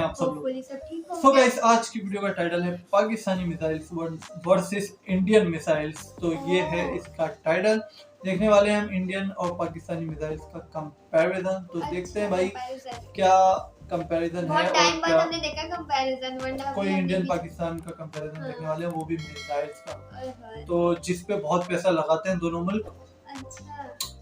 आप सब लोग। सब ठीक हो सो गाइस, आज की वीडियो का टाइटल है Pakistani missiles versus Indian missiles. तो ये है इसका टाइटल। देखने वाले हैं हम इंडियन और पाकिस्तानी मिसाइल्स का कंपैरिजन। तो देखते हैं भाई क्या कंपैरिजन है और क्या हमने देखा कंपैरिजन, वरना कोई इंडियन पाकिस्तान का कंपैरिजन देखने वाले हैं, वो भी मिसाइल्स का। तो जिस पे बहुत पैसा लगाते हैं दोनों मुल्क।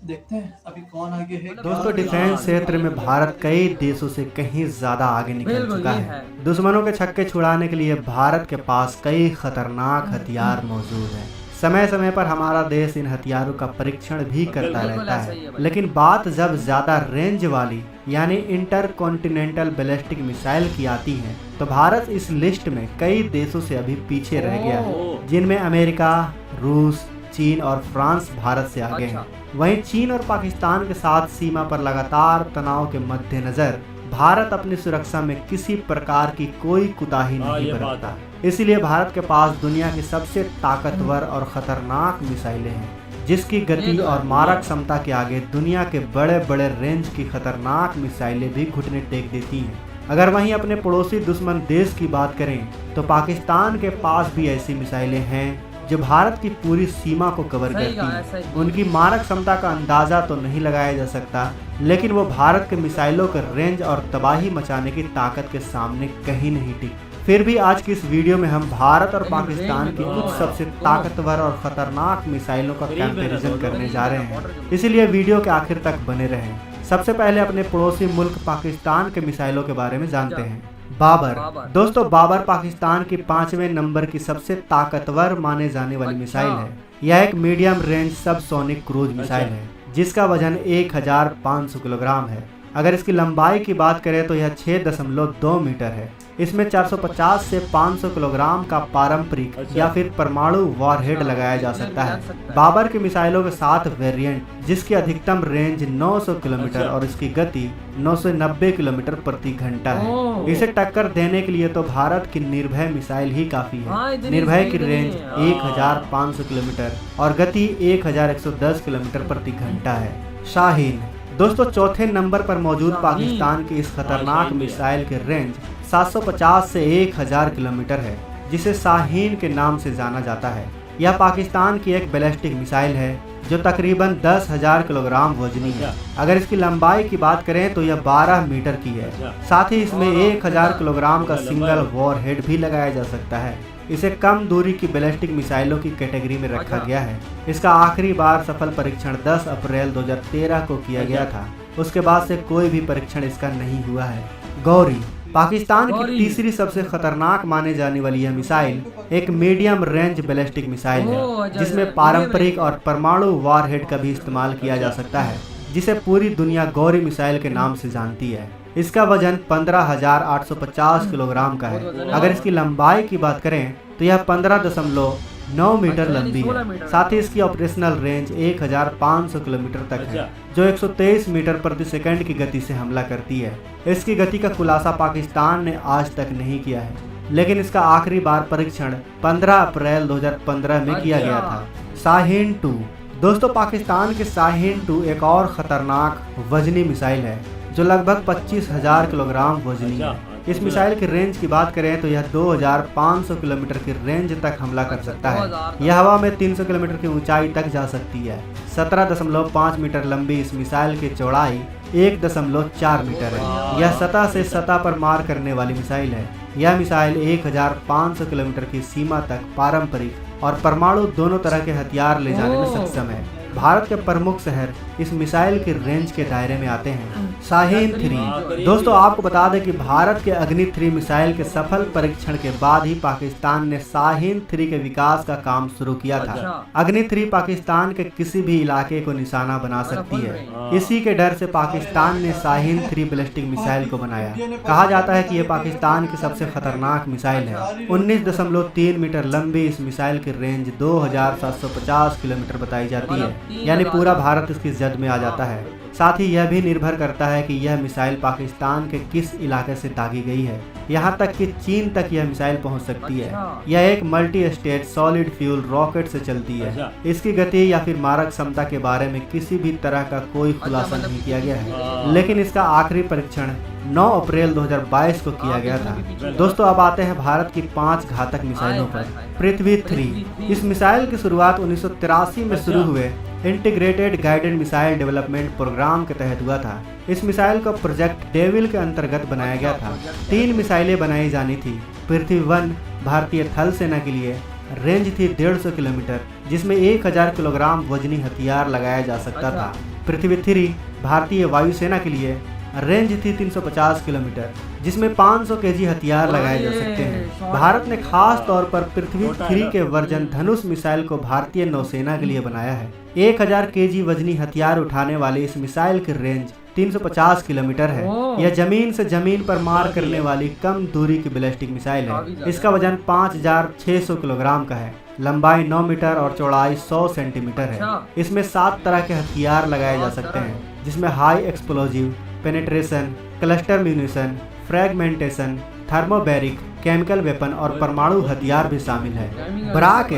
देखते हैं अभी कौन आगे है। दोस्तों, डिफेंस क्षेत्र में भारत कई देशों से कहीं ज्यादा आगे निकल चुका है। दुश्मनों के छक्के छुड़ाने के लिए भारत के पास कई खतरनाक हथियार मौजूद हैं। समय समय पर हमारा देश इन हथियारों का परीक्षण भी करता रहता है, लेकिन बात जब ज्यादा रेंज वाली यानी इंटर कॉन्टिनेंटल बैलिस्टिक मिसाइल की आती है तो भारत इस लिस्ट में कई देशों से अभी पीछे रह गया है, जिनमें अमेरिका, रूस, चीन और फ्रांस भारत से आगे हैं। वहीं चीन और पाकिस्तान के साथ सीमा पर लगातार तनाव के मद्देनजर भारत अपनी सुरक्षा में किसी प्रकार की कोई कुताही नहीं बरतता। इसलिए भारत के पास दुनिया की सबसे ताकतवर और खतरनाक मिसाइलें हैं, जिसकी गति और मारक क्षमता के आगे दुनिया के बड़े बड़े रेंज की खतरनाक मिसाइलें भी घुटने टेक देती हैं। अगर वहीं अपने पड़ोसी दुश्मन देश की बात करें तो पाकिस्तान के पास भी ऐसी मिसाइलें हैं जो भारत की पूरी सीमा को कवर करती हैं। उनकी मारक क्षमता का अंदाजा तो नहीं लगाया जा सकता, लेकिन वो भारत के मिसाइलों के रेंज और तबाही मचाने की ताकत के सामने कहीं नहीं टिक। फिर भी आज की इस वीडियो में हम भारत और पाकिस्तान की कुछ सबसे ताकतवर और खतरनाक मिसाइलों का कंपैरिजन करने जा रहे हैं, इसलिए वीडियो के आखिर तक बने रहें। सबसे पहले अपने पड़ोसी मुल्क पाकिस्तान के मिसाइलों के बारे में जानते हैं। बाबर। दोस्तों, बाबर पाकिस्तान की 5वें नंबर की सबसे ताकतवर माने जाने वाली मिसाइल है। यह एक मीडियम रेंज सब सोनिक क्रूज मिसाइल है, जिसका वजन 1500 किलोग्राम है। अगर इसकी लंबाई की बात करें तो यह 6.2 मीटर है। इसमें 450 से 500 किलोग्राम का पारंपरिक या फिर परमाणु वॉरहेड लगाया जा सकता है। बाबर की मिसाइलों के 7 वेरिएंट, जिसकी अधिकतम रेंज 900 किलोमीटर और इसकी गति 990 किलोमीटर प्रति घंटा है। इसे टक्कर देने के लिए तो भारत की निर्भय मिसाइल ही काफी है। निर्भय की रेंज 1500 किलोमीटर और गति 1110 किलोमीटर प्रति घंटा है। शाहीन। दोस्तों, चौथे नंबर पर मौजूद पाकिस्तान की इस खतरनाक मिसाइल के रेंज 750 से 1000 किलोमीटर है, जिसे शाहीन के नाम से जाना जाता है। यह पाकिस्तान की एक बैलिस्टिक मिसाइल है जो तकरीबन 10,000 किलोग्राम वजनी है। अगर इसकी लंबाई की बात करें तो यह 12 मीटर की है। साथ ही इसमें 1000 किलोग्राम का सिंगल वॉरहेड भी लगाया जा सकता है। इसे कम दूरी की बैलिस्टिक मिसाइलों की कैटेगरी में रखा गया है। इसका आखिरी बार सफल परीक्षण 10 अप्रैल 2013 को किया गया था। उसके बाद से कोई भी परीक्षण इसका नहीं हुआ है। गौरी। पाकिस्तान की तीसरी सबसे खतरनाक माने जाने वाली यह मिसाइल एक मीडियम रेंज बैलिस्टिक मिसाइल है, जिसमें पारंपरिक और परमाणु वॉरहेड का भी इस्तेमाल किया जा सकता है, जिसे पूरी दुनिया गौरी मिसाइल के नाम से जानती है। इसका वजन 15,850 किलोग्राम का है। अगर इसकी लंबाई की बात करें तो यह 15.9 मीटर लंबी है। साथ ही इसकी ऑपरेशनल रेंज 1500 किलोमीटर तक है, जो 123 मीटर प्रति सेकंड की गति से हमला करती है। इसकी गति का खुलासा पाकिस्तान ने आज तक नहीं किया है, लेकिन इसका आखिरी बार परीक्षण 15 अप्रैल 2015 में किया गया था। शाहीन 2। दोस्तों, पाकिस्तान के शाहीन 2 एक और खतरनाक वजनी मिसाइल है जो लगभग 25,000 किलोग्राम वजनी है। इस मिसाइल की रेंज की बात करें तो यह 2500 किलोमीटर की रेंज तक हमला कर सकता है। यह हवा में 300 किलोमीटर की ऊंचाई तक जा सकती है। 17.5 मीटर लंबी इस मिसाइल की चौड़ाई 1.4 मीटर है। यह सतह से सतह पर मार करने वाली मिसाइल है। यह मिसाइल 1500 किलोमीटर की सीमा तक पारंपरिक और परमाणु दोनों तरह के हथियार ले जाने में सक्षम है। भारत के प्रमुख शहर इस मिसाइल के रेंज के दायरे में आते हैं। शाहीन 3। दोस्तों, आपको बता दें कि भारत के अग्नि 3 मिसाइल के सफल परीक्षण के बाद ही पाकिस्तान ने शाहीन 3 के विकास का काम शुरू किया था। अग्नि 3 पाकिस्तान के किसी भी इलाके को निशाना बना सकती है। इसी के डर से पाकिस्तान ने शाहीन 3 बैलिस्टिक मिसाइल को बनाया। कहा जाता है कि यह पाकिस्तान की सबसे खतरनाक मिसाइल है। 19.3 मीटर लंबी इस मिसाइल की रेंज 2750 किलोमीटर बताई जाती है। यानी पूरा भारत इसकी जद में आ जाता है। साथ ही यह भी निर्भर करता है कि यह मिसाइल पाकिस्तान के किस इलाके से दागी गई है। यहाँ तक कि चीन तक यह मिसाइल पहुँच सकती है। यह एक multi state solid fuel rocket से चलती है। इसकी गति या फिर मारक क्षमता के बारे में किसी भी तरह का कोई खुलासा नहीं किया गया है, लेकिन इसका आखिरी परीक्षण 9 अप्रैल 2022 को किया गया था। दोस्तों अब आते हैं भारत की 5 घातक मिसाइलों पर। पृथ्वी 3 इस मिसाइल की शुरुआत 1983 में शुरू हुए integrated guided missile development program के तहत हुआ था। इस मिसाइल को प्रोजेक्ट डेविल के अंतर्गत बनाया गया था। 3 मिसाइलें बनाई जानी थी। पृथ्वी 1 भारतीय थल सेना के लिए रेंज थी 150 किलोमीटर, जिसमें 1000 किलोग्राम वजनी हथियार लगाया जा सकता था। पृथ्वी 3 भारतीय वायुसेना के लिए रेंज थी 350 किलोमीटर, जिसमें 500 केजी हथियार लगाए जा सकते हैं। भारत ने खास तौर पर पृथ्वी 3 के वर्जन धनुष मिसाइल को भारतीय नौसेना के लिए बनाया है। 1000 केजी वजनी हथियार उठाने वाले इस मिसाइल की रेंज 350 किलोमीटर है। यह जमीन से जमीन पर मार करने वाली कम दूरी की बैलिस्टिक मिसाइल है। इसका वजन 5600 किलोग्राम का है, लंबाई 9 मीटर और चौड़ाई 100 सेंटीमीटर है। इसमें 7 तरह के हथियार लगाए जा सकते हैं, जिसमें high explosive, penetration, cluster munition, fragmentation, thermobaric, chemical weapon और परमाणु हथियार भी शामिल है। ब्राक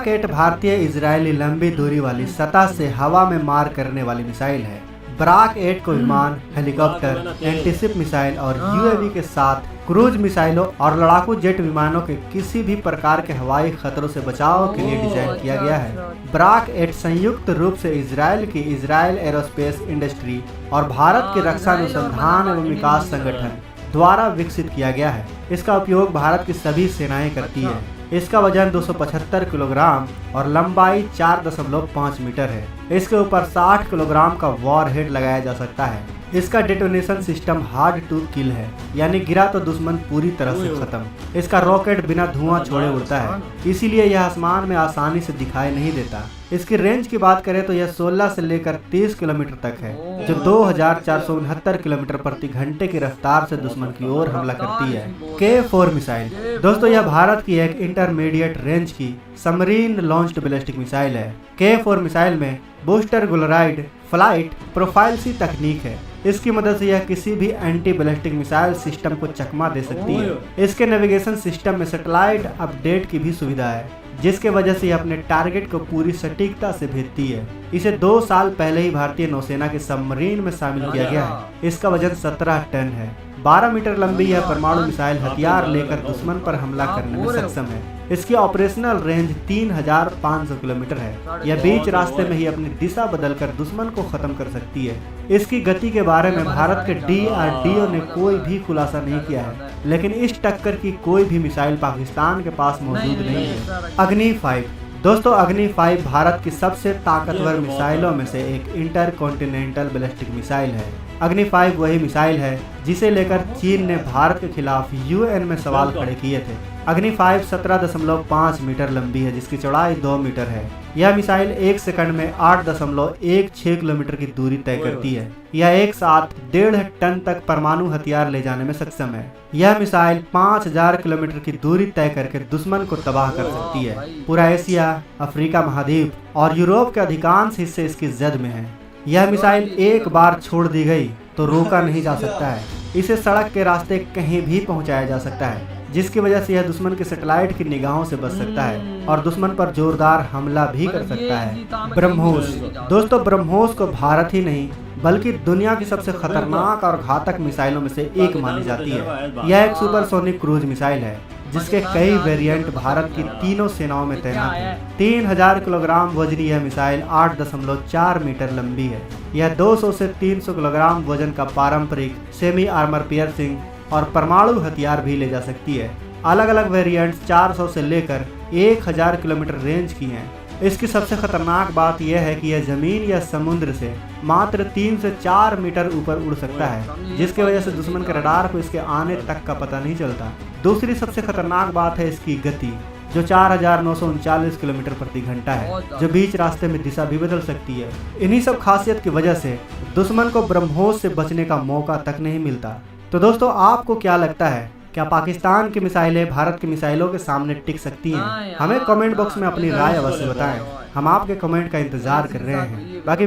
8 भारतीय इजरायली लंबी दूरी वाली सतह से हवा में मार करने वाली मिसाइल है। ब्राक 8 को विमान, हेलीकॉप्टर, एंटीशिप मिसाइल और यूएवी के साथ क्रूज मिसाइलों और लड़ाकू जेट विमानों के किसी भी प्रकार के हवाई खतरों से बचाव के लिए डिजाइन किया गया है। ब्राक 8 संयुक्त रूप से इजराइल एरोस्पेस इंडस्ट्री और भारत के रक्षा अनुसंधान एवं विकास संगठन द्वारा विकसित किया गया है। इसका उपयोग भारत की सभी सेनाएं करती है। इसका वजन 275 किलोग्राम और लंबाई 4.5 मीटर है। इसके ऊपर 60 किलोग्राम का वॉर हेड लगाया जा सकता है। इसका detonation system hard to kill है, यानी गिरा तो दुश्मन पूरी तरह से खत्म। इसका रॉकेट बिना धुआं छोड़े उड़ता है, इसीलिए यह आसमान में आसानी से दिखाई नहीं देता। इसकी रेंज की बात करें तो यह 16 से लेकर 30 किलोमीटर तक है, जो 2469 किलोमीटर प्रति घंटे की रफ्तार से दुश्मन की ओर हमला करती है। K4 मिसाइल, दोस्तों यह भारत की एक इंटरमीडिएट रेंज की सबमरीन लॉन्च्ड बैलिस्टिक मिसाइल है। K4 मिसाइल में बूस्टर ग्लोराइड फ्लाइट प्रोफाइल सी तकनीक है। इसकी मदद से यह किसी भी एंटी बैलिस्टिक मिसाइल सिस्टम को चकमा दे सकती है। इसके नेविगेशन सिस्टम में सैटेलाइट अपडेट की भी सुविधा है, जिसके वजह से यह अपने टारगेट को पूरी सटीकता से भेजती है। इसे 2 साल पहले ही भारतीय नौसेना के सबमरीन में शामिल किया गया है। इसका वजन 17 टन है। 12 मीटर लंबी यह परमाणु मिसाइल हथियार लेकर दुश्मन पर हमला करने में सक्षम है। इसकी ऑपरेशनल रेंज 3500 किलोमीटर है। यह बीच रास्ते में ही अपनी दिशा बदलकर दुश्मन को खत्म कर सकती है। इसकी गति के बारे में भारत के DRDO ने कोई भी खुलासा नहीं किया है, लेकिन इस टक्कर की कोई भी मिसाइल पाकिस्तान के पास मौजूद नहीं है। अग्नि 5, दोस्तों अग्नि 5 भारत की सबसे ताकतवर मिसाइलों में से एक इंटरकॉन्टिनेंटल बैलिस्टिक मिसाइल है। अग्नि 5 वही मिसाइल है जिसे लेकर चीन ने भारत के खिलाफ UN में सवाल खड़े किए थे। अग्नि 5 17.5 मीटर लंबी है, जिसकी चौड़ाई 2 मीटर है। यह मिसाइल 1 सेकंड में 8.16 किलोमीटर की दूरी तय करती है। यह एक साथ 1.5 टन तक परमाणु हथियार ले जाने में सक्षम है। यह मिसाइल 5000 किलोमीटर की दूरी तय करके दुश्मन को तबाह कर सकती है। पूरा एशिया, अफ्रीका महाद्वीप और यूरोप के अधिकांश हिस्से इसकी जद में है। यह मिसाइल एक बार छोड़ दी गई तो रोका नहीं जा सकता है। इसे सड़क के रास्ते कहीं भी पहुंचाया जा सकता है, जिसकी वजह से यह दुश्मन के सैटेलाइट की निगाहों से बच सकता है और दुश्मन पर जोरदार हमला भी कर सकता है। ब्रह्मोस, दोस्तों ब्रह्मोस को भारत ही नहीं बल्कि दुनिया की सबसे खतरनाक और घातक मिसाइलों में से एक मानी जाती है। यह एक सुपरसोनिक क्रूज मिसाइल है, जिसके कई वेरिएंट भारत की तीनों सेनाओं में तैनात है। 3000 किलोग्राम वजनी यह मिसाइल 8.4 मीटर लंबी है। यह 200 से 300 किलोग्राम वजन का पारंपरिक सेमी आर्मर पियर्सिंग और परमाणु हथियार भी ले जा सकती है। अलग अलग वेरिएंट्स 400 से लेकर 1000 किलोमीटर रेंज की हैं। इसकी सबसे खतरनाक बात यह है कि यह जमीन या समुद्र से मात्र 3 से 4 मीटर ऊपर उड़ सकता है, जिसकी वजह से दुश्मन के रडार को इसके आने तक का पता नहीं चलता। दूसरी सबसे खतरनाक बात है इसकी गति, जो 4939 किलोमीटर प्रति घंटा है, जो बीच रास्ते में दिशा भी बदल सकती है। इन्हीं सब खासियत की वजह से दुश्मन को ब्रह्मोस से बचने का मौका तक नहीं मिलता। तो दोस्तों आपको क्या लगता है, क्या पाकिस्तान की मिसाइलें भारत की मिसाइलों के सामने टिक सकती हैं? हमें कमेंट बॉक्स में अपनी राय अवश्य बताएं। हम आपके कमेंट का इंतजार कर रहे हैं। बाकी